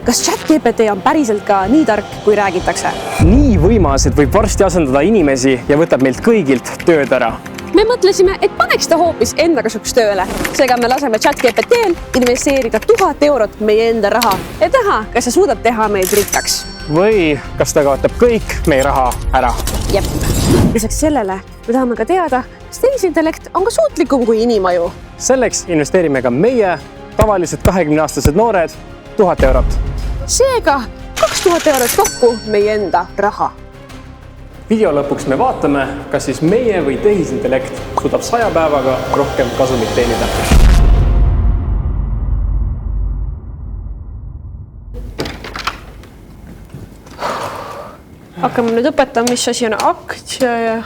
kas ChatGPT on päriselt ka nii tark, kui räägitakse? Nii võimas, et võib varsti asendada inimesi ja võtab meilt kõigilt tööd ära. Me mõtlesime, et paneks ta hoopis enda kasuks tööle. Seega me laseme ChatGPT-l investeerida 1000 eurot meie enda raha ja teha, kas see suudab teha meid rikkaks. Või kas ta kaotab kõik meie raha ära? Jep. Lisaks sellele me tahame ka teada, kas tehisintellekt on ka suutlikum kui inimaju. Selleks investeerime ka meie tavalised 20-aastased noored 1000 eurot. Seega 2000 eurot kokku meie enda raha. Video lõpuks me vaatame, kas siis meie või tehisintellekt suudab 100 päevaga rohkem kasumit teenida. Hakkame nüüd õpetama, mis asi on aktsia ja...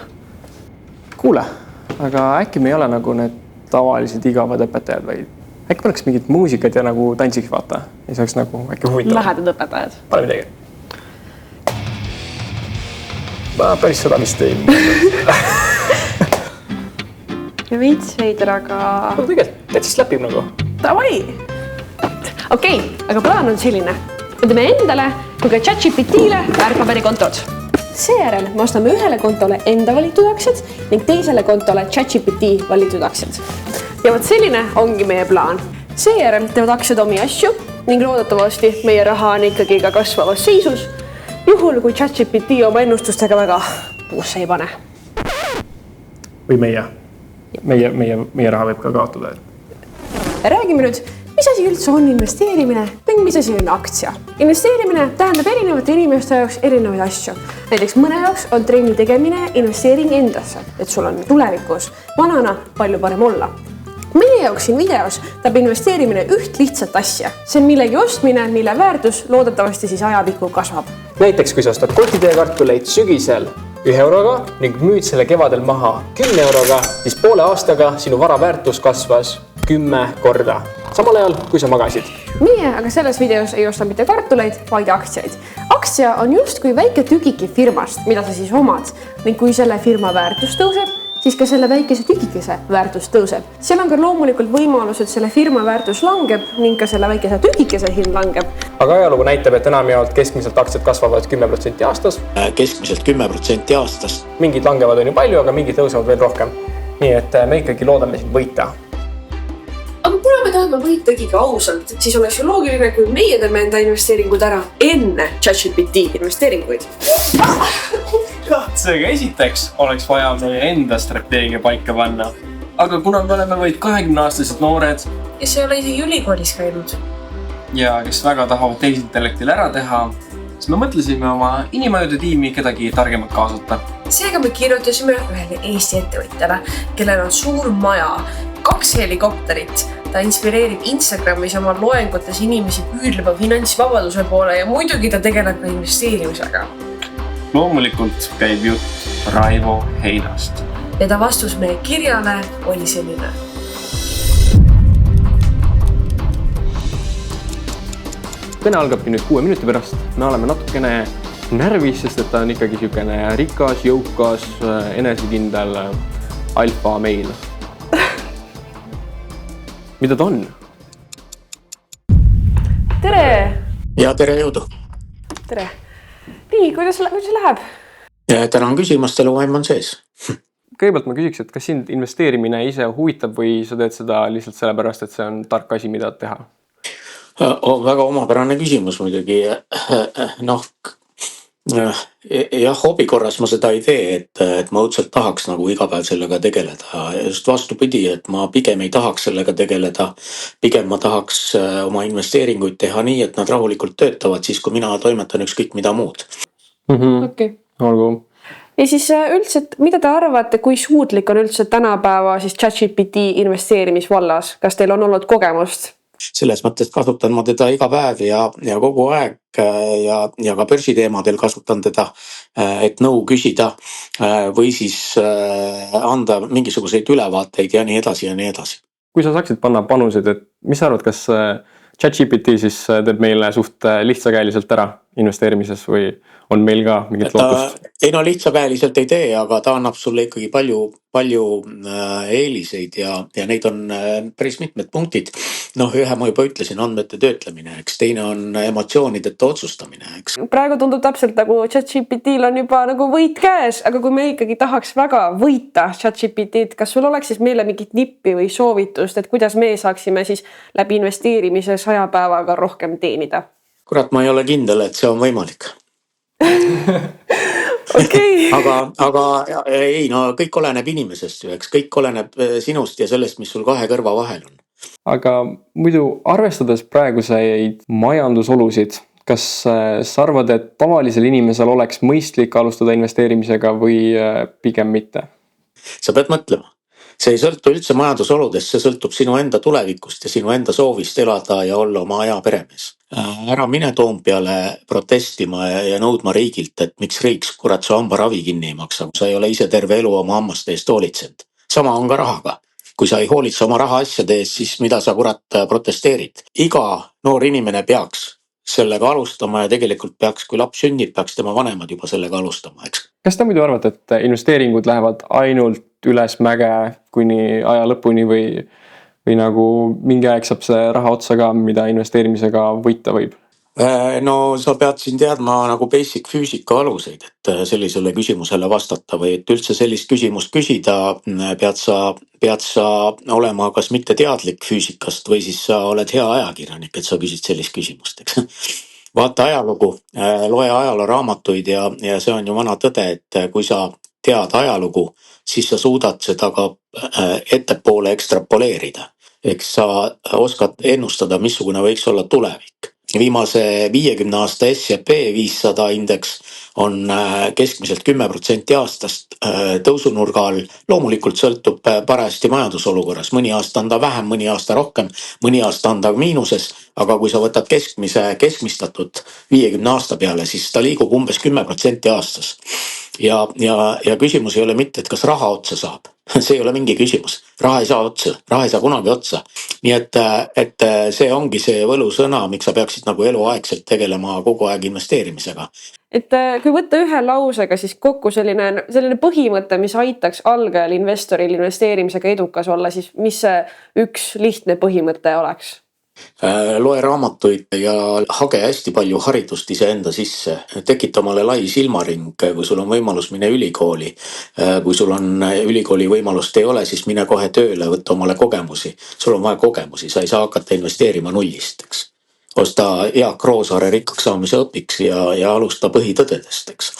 Kuule, aga äkki me ei ole nagu need tavalised igavad õpetajad, vaid äkki paneks mingit muusikat ja nagu tantsiks vaata. Ja see oleks nagu äkki huvitav. Lähedad õpetajad. Pane midagi. Ma päris seda vist ei. Ja veits veider, aga... Tegelikult, täitsa läpib nagu. Davai! Okei, aga plaan on selline. Me teeme endale kui ka ChatGPT-le väärtpaberikontod. Seejärel me ostame ühele kontole enda valitud aktsiad ning teisele kontole ChatGPT valitud aktsiad. Ja võt selline ongi meie plaan. Seejärel teevad aktsiad omi asju ning loodetavasti meie raha on ikkagi ka kasvavas seisus. Juhul, kui ChatGPT oma ennustustega väga puusse ei pane. Või meie. Meie raha võib ka kaotada. Räägime nüüd, mis asi üldse on investeerimine ning mis asi on aktsia. Investeerimine tähendab erinevate inimeste jaoks erinevaid asju. Näiteks mõne jaoks on trenni tegemine investeering endasse, et sul on tulevikus vanana palju parem olla. Meie jaoks siin videos tahab investeerimine üht lihtsat asja. See on millegi ostmine, mille väärtus loodetavasti siis ajapikku kasvab. Näiteks, kui sa ostad kotitee kartuleid sügisel 1 euroga ning müüd selle kevadel maha 10 euroga, siis poole aastaga sinu vara väärtus kasvas 10 korda. Samal ajal, kui sa magasid. Meie aga selles videos ei osta mitte kartuleid, vaid aktsiaid. Aktsia on just kui väike tükiki firmast, mida sa siis omad. Ning kui selle firma väärtus tõuseb, siis ka selle väikese tükikese väärtus tõuseb. Seal on ka loomulikult võimalus, et selle firma väärtus langeb ning ka selle väikese tükikese hind langeb. Aga ajalugu näitab, et enamjaolt keskmiselt aktsiad kasvavad 10% aastas. Keskmiselt 10% aastas. Mingid langevad on ju palju, aga mingid tõusevad veel rohkem. Nii et me ikkagi loodame siin võita. Aga kuna me tahame võita ikkagi ausalt, siis oleks ju loogiline, kui meie teeme enda investeeringud ära enne ChatGPT investeeringuid. Seega esiteks oleks vaja meie enda strateegia paika panna. Aga kuna me oleme vaid 20-aastased noored, kes ei ole isegi ülikoolis käinud ja kes väga tahavad tehisintellektil ära teha, siis me mõtlesime oma inimajude tiimi kedagi targemalt kaasata. Seega me kirjutasime ühele Eesti ettevõtjale, kellel on suur maja, 2 helikopterit. Ta inspireerib Instagramis oma loengutes inimesi püüdlema finantsvabaduse poole ja muidugi ta tegeleb ka investeerimisega. Loomulikult käib jutt Raivo Heinast. Ja ta vastus meie kirjale oli selline. Kõne algabki nüüd 6 minuti pärast. Me oleme natukene närvis, sest et ta on ikkagi siukene rikas, jõukas, enesekindel alfa meil. Mida ta on? Tere! Ja tere jõudu! Tere! Nii, kuidas läheb? Tänan küsimast, eluvaim on sees. Kõigepealt ma küsiks, et kas sind investeerimine ise huvitab või sa teed seda lihtsalt sellepärast, et see on tark asi, mida teha? Väga omapärane küsimus muidugi. Jah, hobi korras ma seda ei tee, et ma õudselt tahaks nagu iga päev sellega tegeleda. Just vastupidi, et ma pigem ei tahaks sellega tegeleda. Pigem ma tahaks oma investeeringuid teha nii, et nad rahulikult töötavad siis, kui mina toimetan ükskõik mida muud. Okei. Olgu. Ja siis üldse, mida te arvate, kui suutlik on üldse tänapäeva siis ChatGPT investeerimisvallas? Kas teil on olnud kogemust? Selles mõttes kasutan ma teda iga päev ja kogu aeg ja ka börsiteemadel kasutan teda, et nõu küsida või siis anda mingisuguseid ülevaateid ja nii edasi ja nii edasi. Kui sa saaksid panna panused, et mis sa arvad, kas ChatGPT siis teeb meile suht lihtsakäeliselt ära? investeerimises või on meil ka mingit lootust? Ei no lihtsakäeliselt ei tee, aga ta annab sulle ikkagi palju eeliseid ja neid on päris mitmed punktid. Noh, ühe ma juba ütlesin, andmete töötlemine, eks teine on emotsioonideta otsustamine, eks. Praegu tundub täpselt nagu ChatGPT-l on juba nagu võit käes, aga kui me ikkagi tahaks väga võita ChatGPT-d, kas sul oleks siis meile mingit nippi või soovitust, et kuidas me saaksime siis läbi investeerimise 100 päevaga rohkem teenida? Kurat, ma ei ole kindel, et see on võimalik. Okay. aga ei, no kõik oleneb inimesest ju, eks kõik oleneb sinust ja sellest, mis sul kahe kõrva vahel on. Aga muidu arvestades praeguseid majandusolusid, kas sa arvad, et tavalisel inimesel oleks mõistlik alustada investeerimisega või pigem mitte? Sa pead mõtlema. See ei sõltu üldse majandusoludest, see sõltub sinu enda tulevikust ja sinu enda soovist elada ja olla oma aja peremees. Ära mine Toompeale protestima ja nõudma riigilt, et miks riik kurat su hambaravi kinni ei maksa, kui sa ei ole ise terve elu oma hammaste eest hoolitsenud. Sama on ka rahaga. Kui sa ei hoolitse oma rahaasjade eest, siis mida sa kurat protesteerid? Iga noor inimene peaks sellega alustama ja tegelikult peaks, kui laps sünnib, peaks tema vanemad juba sellega alustama, eks. Kas te muidu arvate, et investeeringud lähevad ainult üles mäge kuni aja lõpuni või nagu mingi aeg saab see raha otsa ka, mida investeerimisega võita võib? No sa pead siin teadma nagu basic füüsika aluseid, et sellisele küsimusele vastata või et üldse sellist küsimust küsida, pead sa olema kas mitte teadlik füüsikast või siis sa oled hea ajakirjanik, et sa küsid sellist küsimust, eks. Vaata ajalugu, loe ajaloораamatuid ja see on ju vana tõde, et kui sa tead ajalugu, siis sa suudad seda ka ettepoole ekstrapoleerida. Eks sa oskad ennustada, missugune võiks olla tulevik. Viimase 50 aasta S&P 500 indeks on keskmiselt 10% aastast tõusunurga all. Loomulikult sõltub parajasti majandusolukorras. Mõni aasta on ta vähem, mõni aasta rohkem, mõni aasta on ta miinuses. Aga kui sa võtad keskmistatud 50 aasta peale, siis ta liigub umbes 10% aastas. Ja küsimus ei ole mitte, et kas raha otsa saab. See ei ole mingi küsimus. Raha ei saa otsa, raha ei saa kunagi otsa. Nii et see ongi see võlusõna, miks sa peaksid nagu eluaegselt tegelema kogu aeg investeerimisega. Et kui võtta ühe lausega siis kokku selline põhimõte, mis aitaks algajal investoril investeerimisega edukas olla, siis mis see üks lihtne põhimõte oleks? Loe raamatuid ja hage hästi palju haridust iseenda sisse. Tekita omale lai silmaring, kui sul on võimalus mine ülikooli. Kui sul on ülikooli võimalust ei ole, siis mine kohe tööle, võtta omale kogemusi. Sul on vaja kogemusi, sa ei saa hakata investeerima nullist, eks. Osta Jaak Roosaare rikkaks saamise õpiks ja alusta põhitõdedest, eks.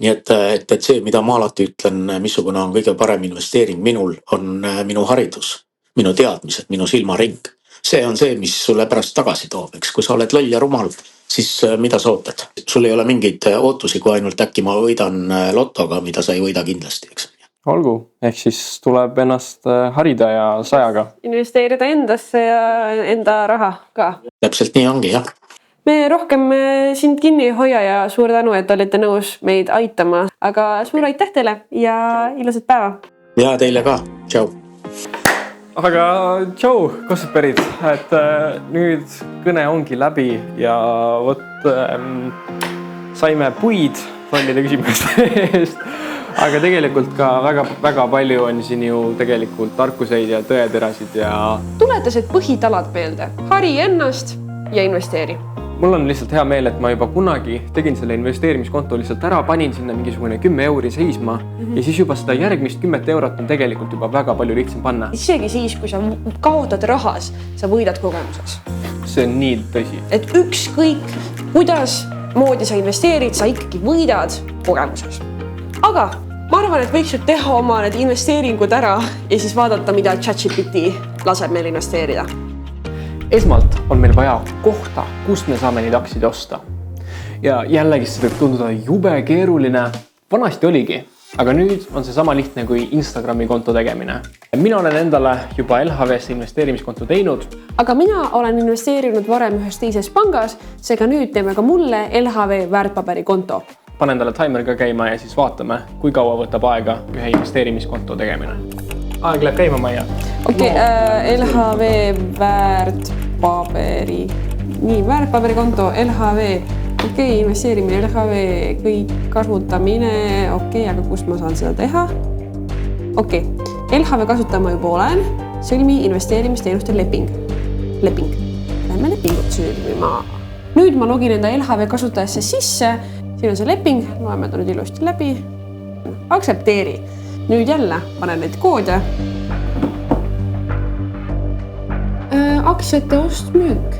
Nii et see, mida ma alati ütlen, missugune on kõige parem investeering minul, on minu haridus, minu teadmised, minu silmaring. See on see, mis sulle pärast tagasi toob, eks. Kui sa oled loll ja rumal, siis mida sa ootad? Sul ei ole mingeid ootusi, kui ainult äkki ma võidan lotoga, mida sa ei võida kindlasti, eks. Olgu, ehk siis tuleb ennast harida ja sajaga. Investeerida endasse ja enda raha ka. Täpselt nii ongi, jah. Me rohkem sind kinni ei hoia ja suur tänu, et olite nõus meid aitama. Aga suur aitäh teile ja ilusat päeva! Ja teile ka, tšau! Aga tšau, Gossiperid, et nüüd kõne ongi läbi ja saime puid lollide küsimuste eest, aga tegelikult ka väga palju on siin ju tegelikult tarkuseid ja tõeterasid ja... Tuletased põhitalad meelde, hari ennast ja investeeri. Mul on lihtsalt hea meel, et ma juba kunagi tegin selle investeerimiskonto lihtsalt ära, panin sinna mingisugune 10 euri seisma ja siis juba seda järgmist 10 eurot on tegelikult juba väga palju lihtsam panna. Isegi siis, kui sa kaotad rahas, sa võidad kogemuses. See on nii tõsi. Et ükskõik, kuidas moodi sa investeerid, sa ikkagi võidad kogemuses. Aga ma arvan, et võiks ju teha oma need investeeringud ära ja siis vaadata, mida ChatGPT laseb meil investeerida. Esmalt on meil vaja kohta, kust me saame neid aktsiaid osta. Ja jällegi see võib tunduda jube keeruline. Vanasti oligi, aga nüüd on see sama lihtne kui Instagrami konto tegemine. Mina olen endale juba LHV-sse investeerimiskonto teinud. Aga mina olen investeerinud varem ühes teises pangas, seega nüüd teeme ka mulle LHV väärtpaberikonto. Pane endale timer ka käima ja siis vaatame, kui kaua võtab aega ühe investeerimiskonto tegemine. Aeg läheb käima, Maia. Okei, LHV väärtpaberi. Nii, väärtpaberikonto LHV Okei, investeerimine, LHV, kõik kasutamine, okei, aga kus ma saan seda teha? Okei, LHV kasutama juba olen, sõlmi investeerimisteenuste leping. Lähme lepingut sõlmima. Nüüd ma login enda LHV kasutajasse sisse, siin on see leping, loeme ta nüüd ilusti läbi. Aksepteeri. Nüüd jälle panen neid koode. Aktsiate ost-müük.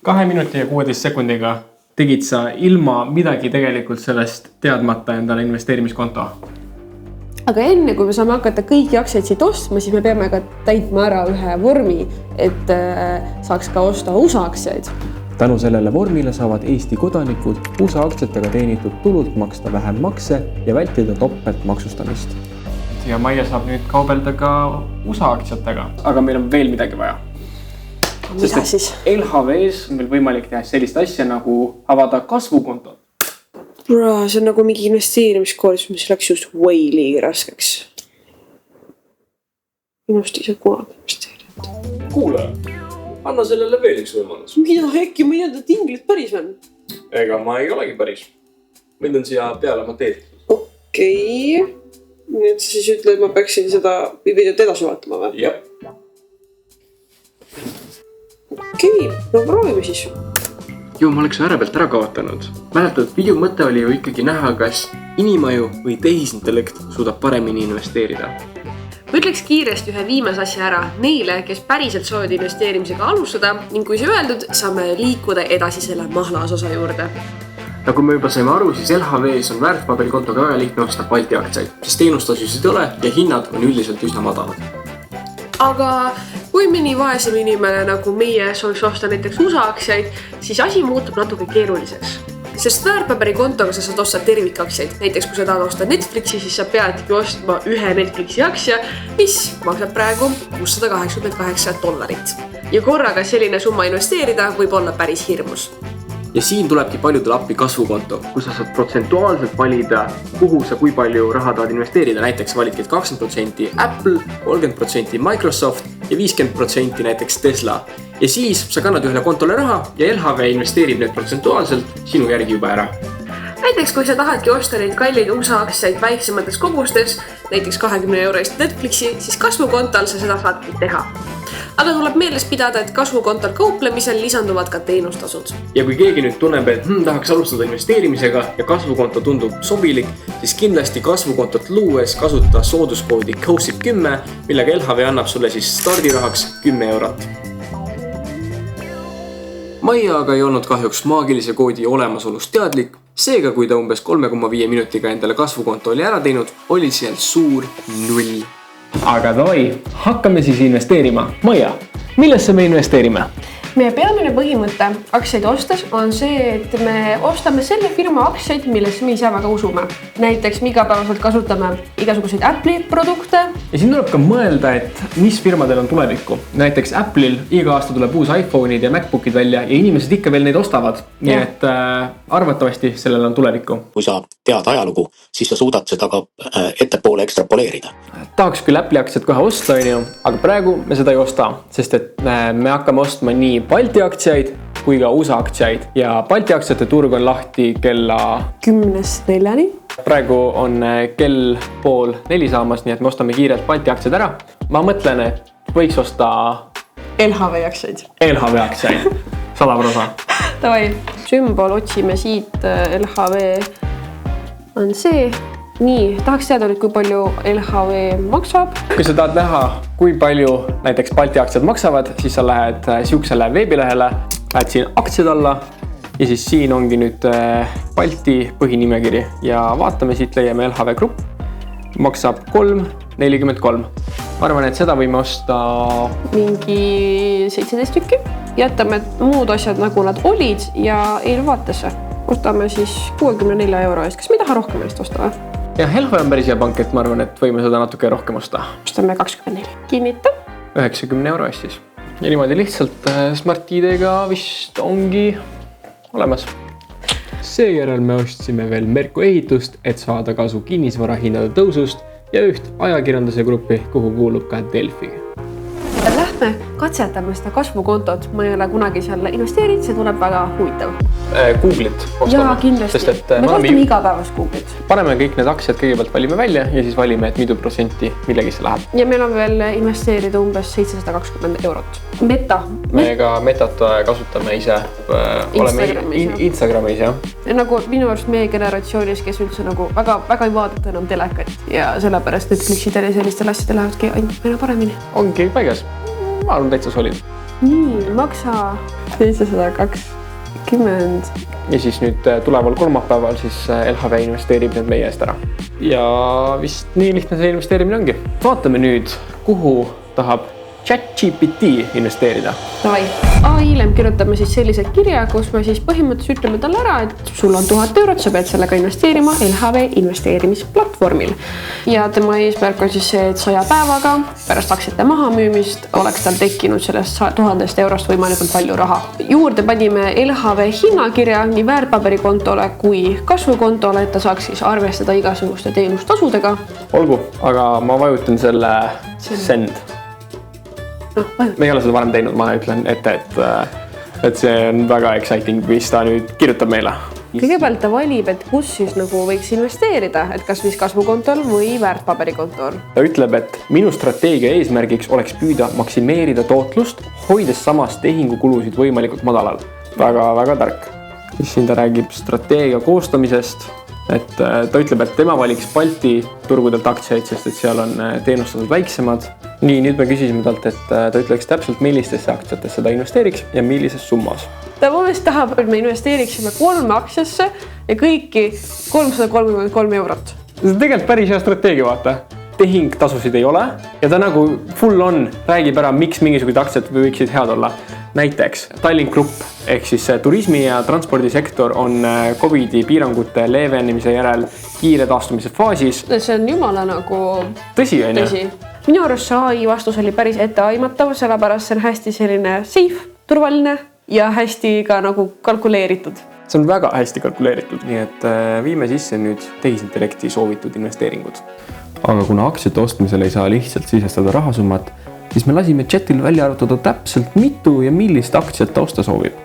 2 minuti ja 16 sekundiga tegid sa ilma midagi tegelikult sellest teadmata endale investeerimiskonto. Aga enne, kui me saame hakata kõiki aktsiaid siit ostma, siis me peame ka täitma ära ühe vormi, et saaks ka osta USA aktsiaid. Tänu sellele vormile saavad Eesti kodanikud USA aktsiatega teenitud tulult maksta vähem makse ja vältida topelt maksustamist. Ja Maia saab nüüd kaubelda ka USA aktsiatega. Aga meil on veel midagi vaja. Mida siis? LHV-s on meil võimalik teha sellist asja nagu avada kasvukontot. Bro, see on nagu mingi investeerimiskoolus, mis läks just way liigi raskeks. Minust ei saa kunagi investeerida. Kuule, anna sellele veel üks võimalus. Mida hekki, ma ei tea, et inglit päris on. Ega ma ei olegi päris. Mind on siia peale monteeritud. Okei. Nii et sa siis ütle, et ma peaksin seda videot edasi vaatama või? Jep. Okei, no proovime siis. Ju, ma oleks ära pealt ära kaotanud. Mäletad, video mõte oli ju ikkagi näha, kas inimaju või tehisintellekt suudab paremini investeerida. Ma ütleks kiiresti ühe viimase asja ära neile, kes päriselt soovivad investeerimisega alustada ning kui see öeldud, saame liikuda edasi selle mahlas osa juurde. Nagu me juba saime aru, siis LHV-s on väärtpaberikontoga väga lihtne osta Balti aktsiaid, sest teenustasusid ei ole ja hinnad on üldiselt üsna madalad. Aga kui mõni vaesem inimene nagu meie sooviks osta näiteks USA aktsiaid, siis asi muutub natuke keeruliseks. Sest väärtpaberikontoga sa saad osta tervikaktsiaid. Näiteks kui sa tahad osta Netflixi, siis sa peadki ostma ühe Netflixi aktsia, mis maksab praegu $688. Ja korraga selline summa investeerida võib olla päris hirmus. Ja siin tulebki paljudel appi kasvukonto, kus sa saad protsentuaalselt valida, kuhu sa kui palju raha tahad investeerida. Näiteks validki 20% Apple, 30% Microsoft ja 50% näiteks Tesla. Ja siis sa kannad ühele kontole raha ja LHV investeerib need protsentuaalselt sinu järgi juba ära. Näiteks kui sa tahadki osta neid kalleid USA aktsiaid väiksemates kogustes, näiteks 20 eurost Netflixi, siis kasvukontol sa seda saadki teha. Aga tuleb meeles pidada, et kasvukontol kauplemisel lisanduvad ka teenustasud. Ja kui keegi nüüd tunneb, et tahaks alustada investeerimisega ja kasvukonto tundub sobilik, siis kindlasti kasvukontot luues kasuta sooduskoodi COSIP10, millega LHV annab sulle siis stardirahaks 10 eurot. Maia aga ei olnud kahjuks maagilise koodi olemasolust teadlik, seega kui ta umbes 3,5 minutiga endale kasvukonto oli ära teinud, oli seal suur 0. Aga davai, hakkame siis investeerima. Maia, millesse me investeerime? Meie peamine põhimõte aktsiaid ostes on see, et me ostame selle firma aktsiaid, millesse me ise väga usume. Näiteks me igapäevaselt kasutame igasuguseid Apple'i produkte. Ja siin tuleb ka mõelda, et mis firmadel on tulevikku. Näiteks Apple'il iga aasta tuleb uus iPhone'id ja MacBookid välja ja inimesed ikka veel neid ostavad. Nii et arvatavasti sellel on tulevikku. Kui sa tead ajalugu, siis sa suudad seda ka ettepoole ekstrapoleerida. Tahaks küll Apple'i aktsiat kohe osta, aga praegu me seda ei osta, sest et me hakkame ostma nii Balti aktsiaid kui ka USA aktsiaid ja Balti aktsiate turg on lahti kella 10:04. Praegu on kell 3:30 saamas, nii et me ostame kiirelt Balti aktsiad ära. Ma mõtlen, et võiks osta LHV aktsiaid. LHV aktsiaid, 100%. Davai, sümbol otsime siit, LHV on see. Nii, tahaks teada nüüd, kui palju LHV maksab. Kui sa tahad näha, kui palju näiteks Balti aktsiad maksavad, siis sa lähed siuksele veebilehele, lähed siin aktsiad alla ja siis siin ongi nüüd Balti põhinimekiri ja vaatame, siit leiame LHV grupp. Maksab 3,43. Ma arvan, et seda võime osta mingi 17 tükki. Jätame muud asjad nagu nad olid ja eelvaatesse. Ostame siis 64 euro eest. Kas me ei taha rohkem eest osta või? Ja LHV on päris hea pank, et ma arvan, et võime seda natuke rohkem osta. Ostame 24. Kinnita. 90 euro eest siis. Ja niimoodi lihtsalt Smart ID-ga vist ongi olemas. Seejärel me ostsime veel Merko ehitust, et saada kasu kinnisvara hindade tõusust ja üht ajakirjanduse gruppi, kuhu kuulub ka Delfi. Lähme lähme katsetame seda kasvukontot. Ma ei ole kunagi seal investeerinud, see tuleb väga huvitav. Google'it ostame. Jaa, kindlasti. Me kasutame igapäevast Google'it. Paneme kõik need aktsiad kõigepealt valime välja ja siis valime, et mitu protsenti millegi see läheb. Ja meil on veel investeerida umbes 720 eurot. Meta. Me ka Metat kasutame ise. Instagramis, jah. Nagu minu arust meie generatsioonis, kes üldse nagu väga ei vaadata enam telekat ja sellepärast Netflixidele ja sellistel asjadel lähevadki ainult meile paremini. Ongi paigas. Ma arvan täitsa solid. Nii, maksa 720. Ja siis nüüd tuleval kolmapäeval siis LHV investeerib need meie eest ära. Ja vist nii lihtne see investeerimine ongi. Vaatame nüüd, kuhu tahab ChatGPT investeerida. Davai. AI-le kirjutame siis sellise kirja, kus me siis põhimõtteliselt ütleme talle ära, et sul on 1000 eurot, sa pead sellega investeerima LHV investeerimisplatvormil. Ja tema eesmärk on siis see, et 100 päevaga pärast aktsiate maha müümist oleks tal tekkinud sellest 1000 eurost võimalikult palju raha. Juurde panime LHV hinnakirja nii väärtpaberikontole kui kasvukontole, et ta saaks siis arvestada igasuguste teenustasudega. Olgu, aga ma vajutan selle send. Me ei ole seda varem teinud, ma ütlen ette, et see on väga exciting, mis ta nüüd kirjutab meile. Kõigepealt ta valib, et kus siis nagu võiks investeerida, et kas mis kasvukontol või väärtpaberikontol. Ta ütleb, et minu strateegia eesmärgiks oleks püüda maksimeerida tootlust, hoides samas tehingukulusid võimalikult madalal. Väga tark. Siin ta räägib strateegia koostamisest, et ta ütleb, et tema valiks Balti turgudelt aktsiaid, sest et seal on teenustasud väiksemad. Nii, nüüd me küsisime talt, et ta ütleks täpselt, millistesse aktsiatesse ta investeeriks ja millises summas. Ta mõnest tahab, et me investeeriksime 3 aktsiasse ja kõiki 333 eurot. See on tegelikult päris hea strateegia, vaata. Tehing tasusid ei ole ja ta nagu full on räägib ära, miks mingisugused aktsiad võiksid head olla. Näiteks Tallink Grupp ehk siis turismi- ja transpordisektor on COVID-i piirangute leevenemise järel kiire taastumise faasis. See on jumala nagu tõsi, on ju? Minu arust see AI vastus oli päris etteaimatav, sellepärast see on hästi selline safe, turvaline ja hästi ka nagu kalkuleeritud. See on väga hästi kalkuleeritud, nii et viime sisse nüüd tehisintellekti soovitud investeeringud. Aga kuna aktsiate ostmisel ei saa lihtsalt sisestada rahasummat, siis me lasime chatil välja arvutada täpselt mitu ja millist aktsiat ta osta soovib.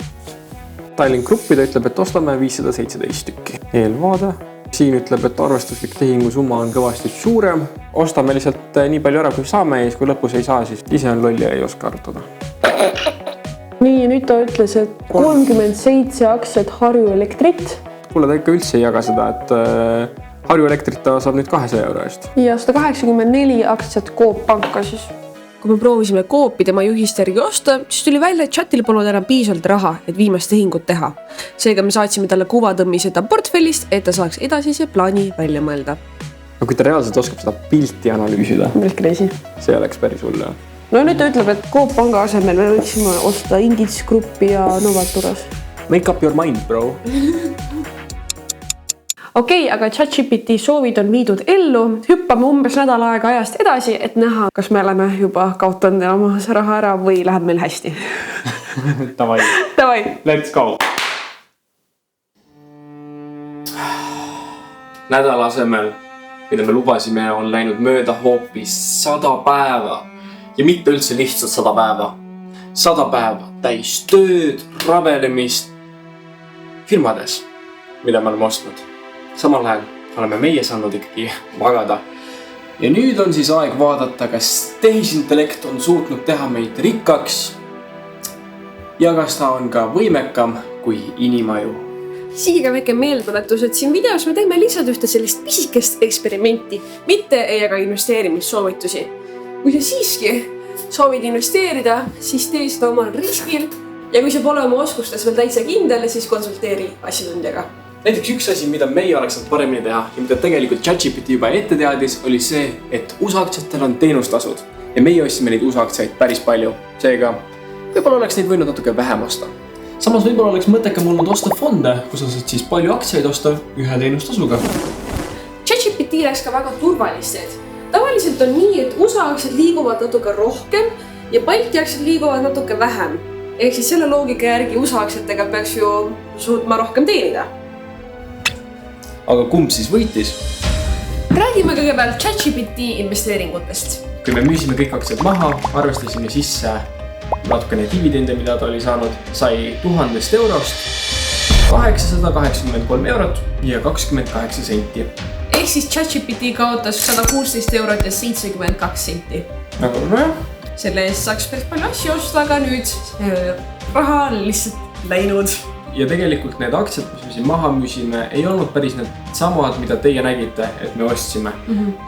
Tallink Gruppi ta ütleb, et ostame 517 tükki. Eelvaade. Siin ütleb, et arvestuslik tehingusumma on kõvasti suurem. Ostame lihtsalt nii palju ära, kui saame ja kui lõpus ei saa, siis ise on loll ja ei oska arvutada. Nii, nüüd ta ütles, et 37 aktsiat Harju Elektrit. Kuule, ta ikka üldse ei jaga seda, et Harju Elektrit ta saab nüüd 200 euro eest. Ja 184 aktsiat Coop Panka siis. Kui me proovisime Coopi tema juhist järgi osta, siis tuli välja, et chatil polnud enam piisavalt raha, et viimast tehingut teha. Seega me saatsime talle kuvatõmmi seda portfellist, et ta saaks edasise plaani välja mõelda. No kui ta reaalselt oskab seda pilti analüüsida, see oleks päris hull. No nüüd ta ütleb, et Coop Panga asemel me võiksime osta Indits Gruppi ja Novaturas. Make up your mind, bro. Okei, aga ChatGPT soovid on viidud ellu. Hüppame umbes nädal aega ajast edasi, et näha, kas me oleme juba kaotanud oma raha ära või läheb meil hästi. Davai. Let's go. Nädala asemel, mida me lubasime, on läinud mööda hoopis 100 päeva. Ja mitte üldse lihtsalt 100 päeva. 100 päeva täis tööd, ravelemist firmades, mida me oleme ostnud. Samal ajal oleme meie saanud ikkagi magada. Ja nüüd on siis aeg vaadata, kas tehisintellekt on suutnud teha meid rikkaks ja kas ta on ka võimekam kui inimaju. Siiga väike meelduletus, et siin videos me teeme lihtsalt ühte sellist pisikest eksperimenti, mitte ei jaga investeerimissoovitusi. Kui sa siiski soovid investeerida, siis tee seda omal riskil ja kui sa pole oma oskustes veel täitsa kindel, siis konsulteeri asjatundjaga. Näiteks üks asi, mida meie oleks saanud paremini teha ja mida tegelikult ChatGPT juba ette teadis, oli see, et USA aktsiatel on teenustasud ja meie ostsime neid USA aktsiaid päris palju. Seega võib-olla oleks neid võinud natuke vähem osta. Samas võib-olla oleks mõttekam olnud osta fonde, kus sa saad siis palju aktsiaid osta ühe teenustasuga. ChatGPT läks ka väga turvalisteed. Tavaliselt on nii, et USA aktsiad liiguvad natuke rohkem ja Balti aktsiad liiguvad natuke vähem. Ehk siis selle loogika järgi USA aktsiatega peaks ju suutma rohkem teenida. Aga kumb siis võitis? Räägime kõigepealt ChatGPT investeeringutest. kui me müüsime kõik aktsiad maha, arvestasime sisse natukene dividende, mida ta oli saanud, sai 1000 eurost 883 eurot ja 28 senti. Ehk siis ChatGPT kaotas 116 eurot ja 72 senti. Nagu nojah. Selle eest saaks päris palju asju osta, aga nüüd raha on lihtsalt läinud. Ja tegelikult need aktsiad, mis me siin maha müüsime, ei olnud päris need samad, mida teie nägite, et me ostsime.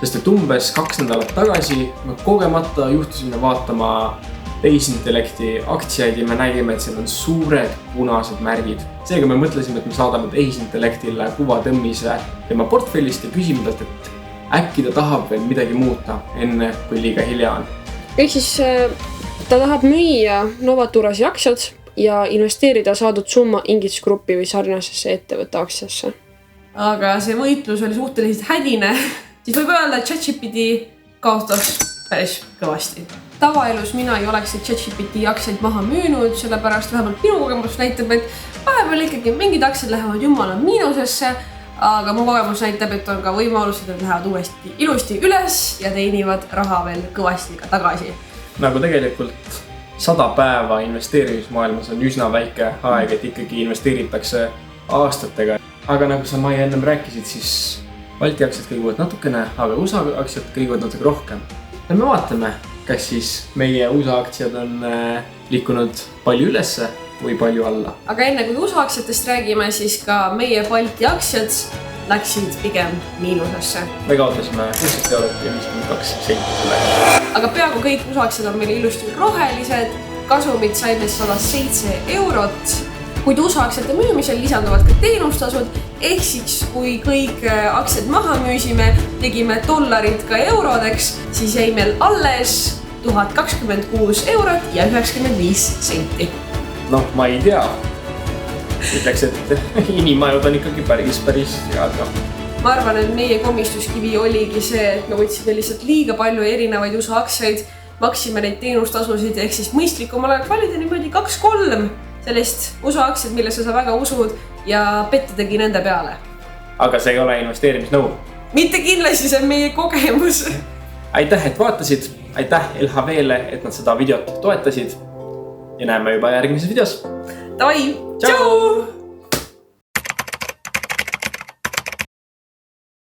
Sest et umbes 2 nädalat tagasi me kogemata juhtusime vaatama tehisintellekti aktsiaid ja me nägime, et seal on suured punased märgid. Seega me mõtlesime, et me saadame tehisintellektile kuvatõmmise tema portfellist ja küsime talt, et äkki ta tahab veel midagi muuta, enne kui liiga hilja on. Ehk siis ta tahab müüa Novaturasi aktsiad ja investeerida saadud summa Ingitis Grupi või sarnasesse ettevõtte aktsiasse. Aga see võitlus oli suhteliselt hädine, siis võib öelda, et ChatGPT kaotas päris kõvasti. Tavaelus mina ei oleks ChatGPT aktsiaid maha müünud, sellepärast vähemalt minu kogemus näitab, et vahepeal ikkagi mingid aktsiad lähevad jumala miinusesse, aga mu kogemus näitab, et on ka võimalus, et nad lähevad uuesti ilusti üles ja teenivad raha veel kõvasti ka tagasi. Nagu tegelikult 100 päeva investeerimismaailmas on üsna väike aeg, et ikkagi investeeritakse aastatega. Aga nagu sa Maia ennem rääkisid, siis Balti aktsiad kõiguvad natukene, aga USA aktsiad kõiguvad natuke rohkem. Ja me vaatame, kas siis meie USA aktsiad on liikunud palju ülesse või palju alla. Aga enne kui USA aktsiatest räägime, siis ka meie Balti aktsiad läksid pigem miinusesse. Me kaotasime 16 eurot ja 52 senti sellega. Aga peaaegu kõik USA aktsiad on meil ilusti rohelised, kasumid saime 107 eurot, kuid USA aktsiate müümisel lisanduvad ka teenustasud, ehk siis kui kõik aktsiad maha müüsime, tegime dollarid ka eurodeks, siis jäi meil alles 1026 eurot ja 95 senti. Noh, ma ei tea. Ütleks, et inimajud on ikkagi päris head. Ma arvan, et meie komistuskivi oligi see, et me võtsime lihtsalt liiga palju erinevaid USA aktsiaid, maksime neid teenustasusid, ehk siis mõistlikum oleks valida niimoodi 2-3 sellist USA aktsiaid, millesse sa väga usud ja pettidagi nende peale. Aga see ei ole investeerimisnõu. Mitte kindlasti, see on meie kogemus. Aitäh, et vaatasid. Aitäh LHV-le, et nad seda videot toetasid. Ja näeme juba järgmises videos. Davai! Tšau!